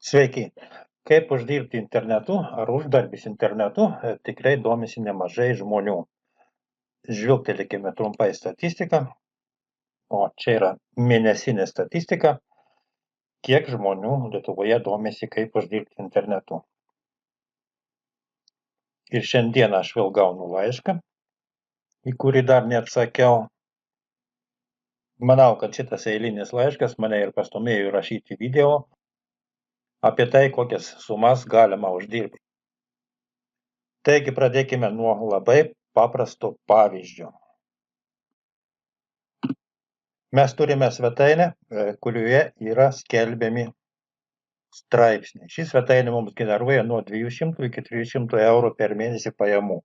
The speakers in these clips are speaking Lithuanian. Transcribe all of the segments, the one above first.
Sveiki. Kaip uždirbti internetu ar uždarbis internetu tikrai domisi nemažai žmonių. Žvilgtelėkime trumpai statistiką. O čia yra mėnesinė statistika, kiek žmonių Lietuvoje domisi, kaip uždirbti internetu. Ir šiandieną aš vėl gaunu laišką, į kurį dar neatsakiau. Manau, kad šitas eilinis laiškas mane ir pastumėjo įrašyti video apie tai, kokias sumas galima uždirbti. Taigi pradėkime nuo labai paprasto pavyzdžio. Mes turime svetainę, kurioje yra skelbiami straipsniai. Ši svetainė mums generuoja nuo 200 iki 300 eurų per mėnesį pajamų.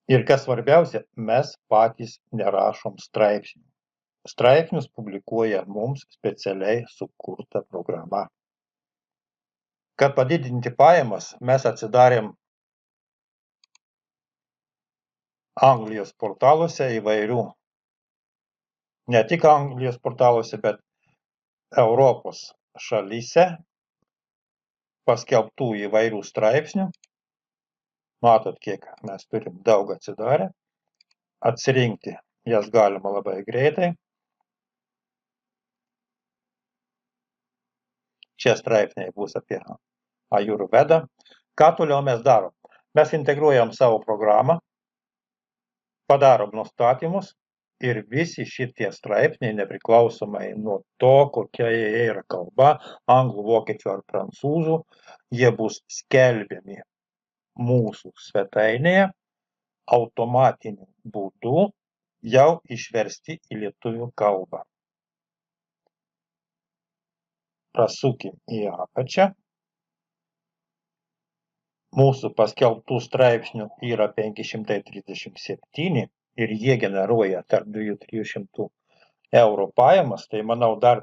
Ir kas svarbiausia, mes patys nerašom straipsnių. Straipsnius publikuoja mums specialiai sukurta programa. Kad padidinti pajamas, mes atsidarėm Anglijos portaluose įvairių, ne tik Anglijos portaluose, bet Europos šalyse paskelbtų įvairių straipsnių. Matot, kiek mes turim daug atsidarę. Atsirinkti jas galima labai greitai. Šie straipsniai bus apie Ajurvedą. Ką toliau mes darom? Mes integruojam savo programą, padarom nustatymus ir visi šitie straipsniai, nepriklausomai nuo to, kokia jie yra kalba, anglų, vokiečių ar prancūzų, jie bus skelbiami mūsų svetainėje automatiniu būdu, jau išversti į lietuvių kalbą. Prasukim į apačią. Mūsų paskelbtų straipsnių yra 537 ir jie generuoja tarp 200-300 eurų pajamas. Tai manau, dar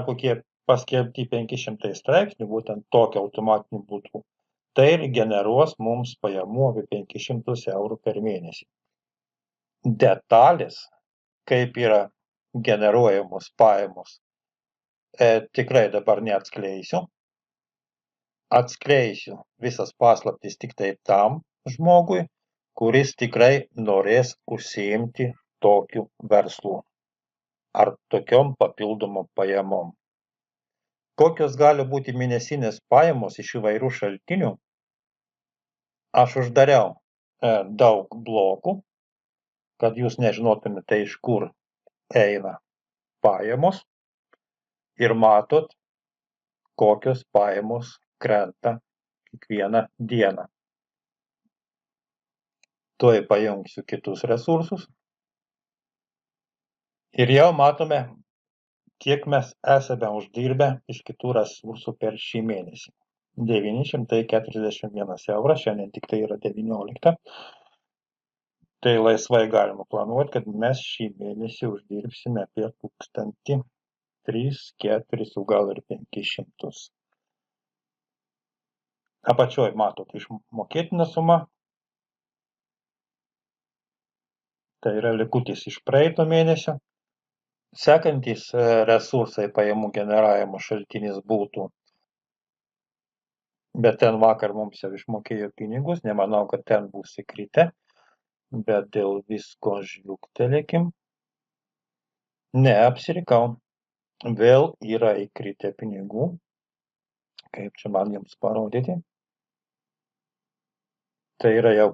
kokie paskelbti 500 straipsnių, būtent tokio automatiniu būdu, tai ir generuos mums pajamų apie 500 eurų per mėnesį. Detalės, kaip yra generuojamos pajamos, tikrai dabar neatskleisiu. Atskleisiu visas paslaptis tik tai tam žmogui, kuris tikrai norės užsiimti tokiu verslu ar tokiom papildomom pajamom. Kokios gali būti mėnesinės pajamos iš įvairių šaltinių? Aš uždariau daug blokų, kad jūs nežinotumėte, iš kur eina pajamos, ir matot, kokios pajamos krenta kiekvieną dieną. Tuoj pajungsiu kitus resursus. Ir jau matome, kiek mes esame uždirbę iš kitų resursų per šį mėnesį. 941 eurą, šiandien tik tai yra 19. Tai laisvai galima planuoti, kad mes šį mėnesį uždirbsime apie 1000, 3, 4, gal ir 500. Apačioj matot išmokėtina suma. Tai yra likutis iš praeito mėnesio. Sekantis resursai pajamų generavimo šaltinis būtų, bet ten vakar mums jau išmokėjo pinigus, nemanau, kad ten bus įkritę, bet dėl visko žvilgtelėkim. Ne, apsirikau. Vėl yra įkritę pinigų. Kaip čia man jums parodyti? Tai yra jau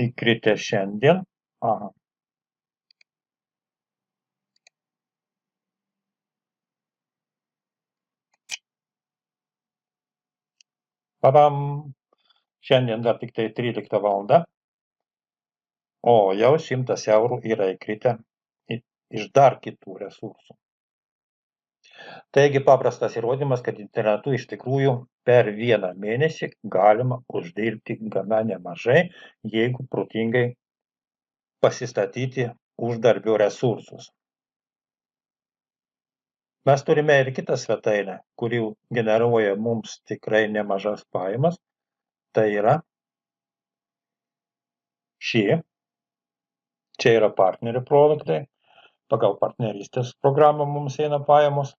įkritę šiandien. Aha. Padam. Šiandien dar tik tai 13 valanda. O jau 100 eurų yra įkritę iš dar kitų resursų. Taigi paprastas įrodymas, kad internetu iš tikrųjų per vieną mėnesį galima uždirbti gana nemažai, jeigu protingai pasistatyti uždarbio resursus. Mes turime ir kitą svetainę, kuri generuoja mums tikrai nemažas pajamas. Tai yra ši. Čia yra partnerių produktai. Pagal partnerystės programą mums eina pajamos.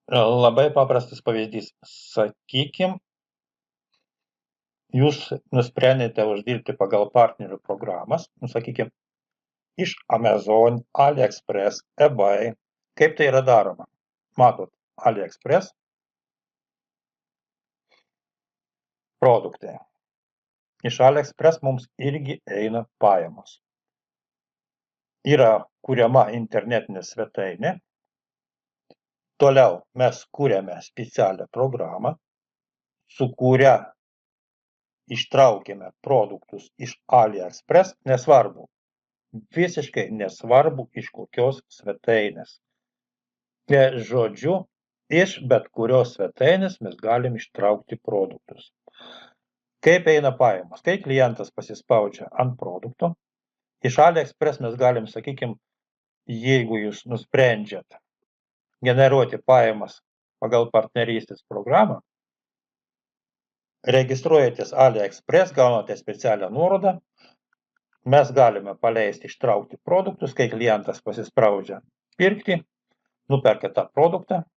Labai paprastas pavyzdys. Sakykim, jūs nusprendėte uždirbti pagal partnerių programas, sakykim, iš Amazon, AliExpress, eBay. Kaip tai yra daroma? Matot, AliExpress produktai. Iš AliExpress mums irgi eina pajamos. Yra kuriama internetinė svetainė. Toliau mes kuriame specialią programą, su kuria ištraukėme produktus iš AliExpress, nesvarbu, visiškai nesvarbu iš kokios svetainės. Žodžiu, iš bet kurios svetainės mes galim ištraukti produktus. Kaip eina pajamos? Kai klientas pasispaudžia ant produkto, iš AliExpress mes galim, sakykim, jeigu jūs nusprendžiat generuoti pajamas pagal partnerystės programą, registruojatės AliExpress, gaunate specialią nuorodą, mes galime paleisti ištraukti produktus, kai klientas pasispaudžia pirkti, nuperka tą produktą,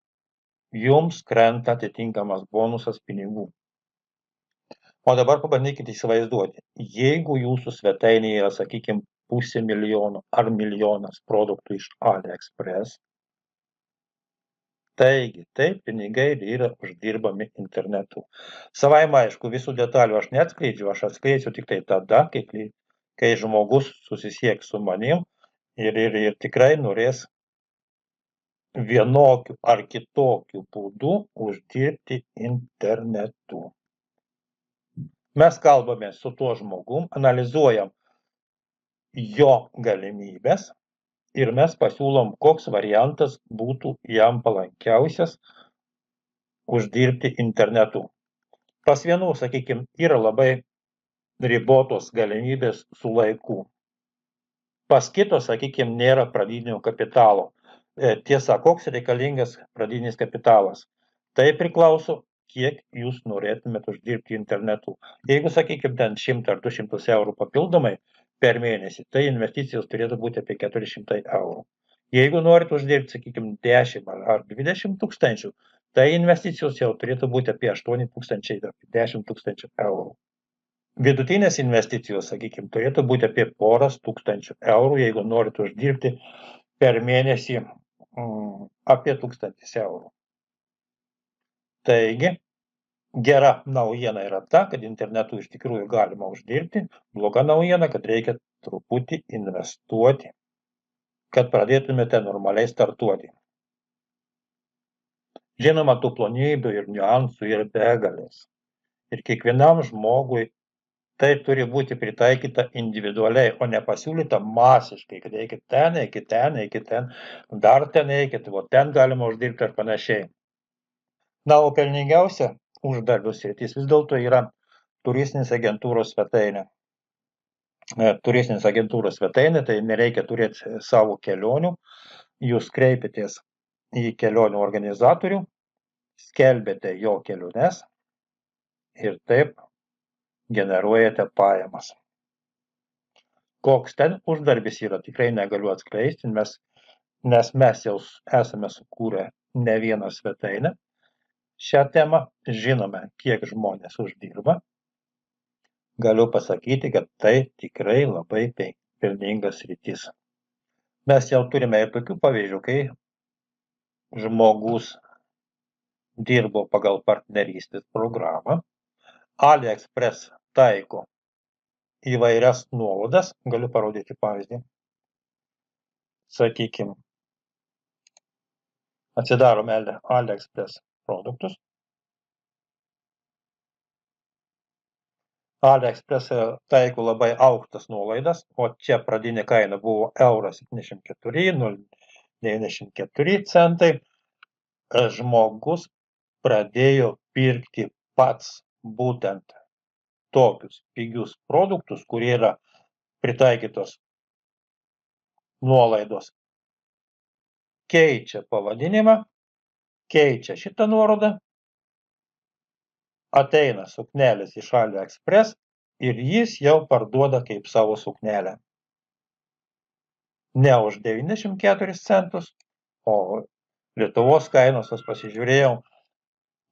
jums krenta atitinkamas bonusas pinigų. O dabar pabandykite įsivaizduoti, jeigu jūsų svetainėje yra, sakykim, 500 000 ar 1 milijonas produktų iš AliExpress, taigi, taip pinigai yra uždirbami internetu. Savaime aišku, visų detalių aš neatskleidžiu, aš atskleidžiu tik tai tada, kai žmogus susisieks su manim ir tikrai norės vienokiu ar kitokiu būdu uždirbti internetu. Mes kalbame su tuo žmogum, analizuojam jo galimybės ir mes pasiūlom, koks variantas būtų jam palankiausias uždirbti internetu. Pas vienų, sakykim, yra labai ribotos galimybės su laiku. Pas kito, sakykim, nėra pradinio kapitalo. Tiesa, koks reikalingas pradinis kapitalas? Tai priklauso, kiek jūs norėtumėt uždirbti internetu. Jeigu, sakykim, ten 100 ar 200 eurų papildomai per mėnesį, tai investicijos turėtų būti apie 400 eurų. Jeigu norit uždirbti, sakykim, 10 ar 20 tūkstančių, tai investicijos jau turėtų būti apie 8 tūkstančiai, 10 tūkstančių eurų. Vidutinės investicijos, sakykim, turėtų būti apie poras tūkstančių eurų, jeigu norit uždirbti per mėnesį apie 1000 eurų. Taigi, gera naujiena yra ta, kad internetu iš tikrųjų galima uždirbti, bloga naujiena, kad reikia truputį investuoti, kad pradėtumėte normaliai startuoti. Žinoma, tų plonybių ir niuansų yra begalės. Ir kiekvienam žmogui tai turi būti pritaikyta individualiai, o ne pasiūlyta masiškai, kad eikit ten, dar ten eikit, ten galima uždirbti ar panašiai. Na, o pelningiausia uždarbių sritis vis dėlto yra turistinės agentūros svetainė. Turistinės agentūros svetainė, tai nereikia turėti savo kelionių, jūs kreipiatės į kelionių organizatorių, skelbiate jo keliones ir taip generuojate pajamas. Koks ten uždarbis yra, tikrai negaliu atskleisti, nes mes jau esame sukūrę ne vieną svetainę šią temą, žinome, kiek žmonės uždirba. Galiu pasakyti, kad tai tikrai labai pelningas sritis. Mes jau turime ir tokių pavyzdžių, kai žmogus dirbo pagal partnerystės programą, AliExpress taiko įvairias nuolaidas, galiu parodyti pavyzdį. Sakykim, atsidarome AliExpress produktus. AliExpress taiko labai aukštas nuolaidas, o čia pradinė kaina buvo €74,94. Žmogus pradėjo pirkti pats būtent tokius pigius produktus, kurie yra pritaikytos nuolaidos. Keičia pavadinimą, keičia šitą nuorodą, ateina suknelės iš AliExpress ir jis jau parduoda kaip savo suknelę. Ne už 94 centus, o Lietuvos kainos, aš pasižiūrėjau,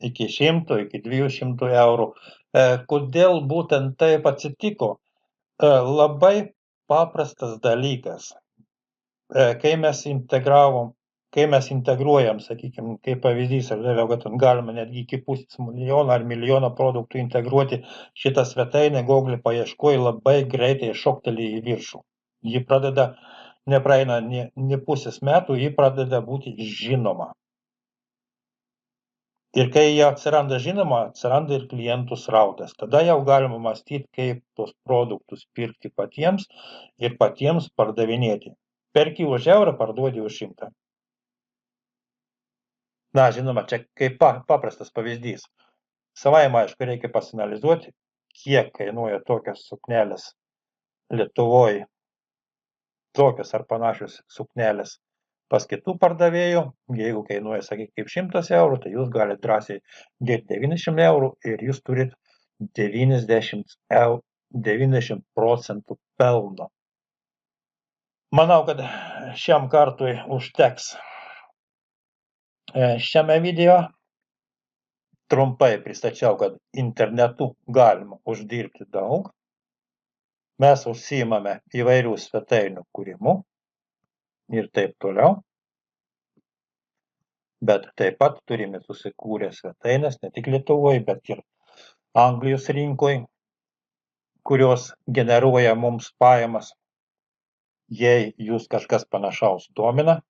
iki 100, iki 200 eurų. Kodėl būtent taip atsitiko? Labai paprastas dalykas. Kai mes integruojam, sakykime, kaip pavyzdys, aš daviau, kad galima netgi iki pusės milijono ar milijono produktų integruoti, šitą svetainę Google paieškoj labai greitai šokteli į viršų. Ji pradeda, nepraeina ne pusės metų, ji pradeda būti žinoma. Ir kai jie atsiranda žinoma, atsiranda ir klientų srautas. Tada jau galima mąstyti, kaip tos produktus pirkti patiems ir patiems pardavinėti. Perki už eurą, parduodi už 100. Na, žinoma, čia kaip paprastas pavyzdys. Savaime, aišku, reikia pasianalizuoti, kiek kainuoja tokios suknelės Lietuvoje, tokios ar panašios suknelės pas kitų pardavėjų. Jeigu kainuoja, sakykime, 100 eurų, tai jūs galite drąsiai dėti 90 eurų ir jūs turit 90 procentų pelno. Manau, kad šiam kartui užteks. Šiame video trumpai pristačiau, kad internetu galima uždirbti daug. Mes užsiimame įvairių svetainių kūrimu ir taip toliau. Bet taip pat turime susikūrę svetainės ne tik Lietuvoje, bet ir Anglijos rinkoje, kurios generuoja mums pajamas, jei jūs kažkas panašaus domina.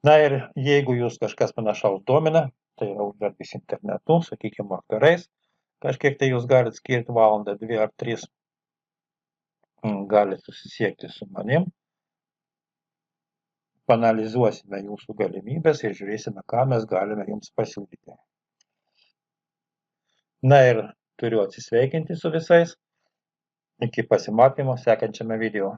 Na ir jeigu jūs kažkas panašaus domina, tai yra uždarbis internetu, sakykime, vakarais, kažkiek tai jūs galite skirti valandą, 2 ar 3, galite susisiekti su manim, paanalizuosime jūsų galimybės ir žiūrėsime, ką mes galime jums pasiūlyti. Na ir turiu atsisveikinti su visais. Iki pasimatymo sekančiame video.